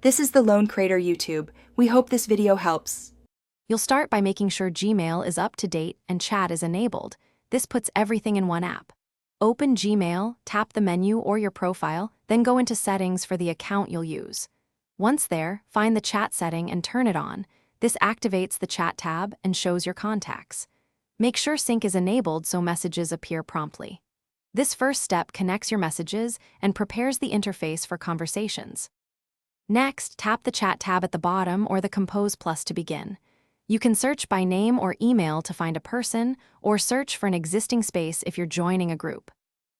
This is the Lone Crater YouTube. We hope this video helps. You'll start by making sure Gmail is up to date and chat is enabled. This puts everything in one app. Open Gmail, tap the menu or your profile, then go into Settings for the account you'll use. Once there, find the chat setting and turn it on. This activates the Chat tab and shows your contacts. Make sure Sync is enabled so messages appear promptly. This first step connects your messages and prepares the interface for conversations. Next, tap the Chat tab at the bottom or the Compose Plus to begin. You can search by name or email to find a person, or search for an existing space if you're joining a group.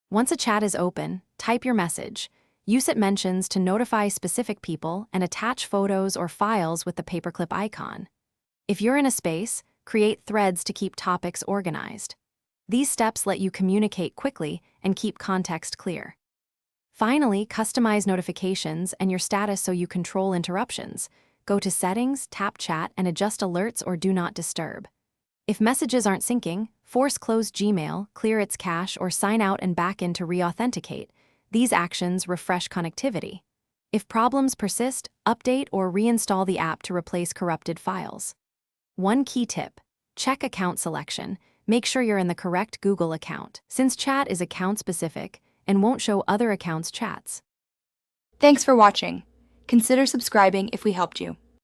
Once a chat is open, type your message. Use it mentions to notify specific people and attach photos or files with the paperclip icon. If you're in a space, create threads to keep topics organized. These steps let you communicate quickly and keep context clear. Finally, customize notifications and your status so you control interruptions. Go to Settings, tap Chat, and adjust alerts or Do Not Disturb. If messages aren't syncing, force close Gmail, clear its cache, or sign out and back in to re-authenticate. These actions refresh connectivity. If problems persist, update or reinstall the app to replace corrupted files. One key tip: check account selection. Make sure you're in the correct Google account, since chat is account-specific and won't show other accounts' chats. Thanks for watching. Consider subscribing if we helped you.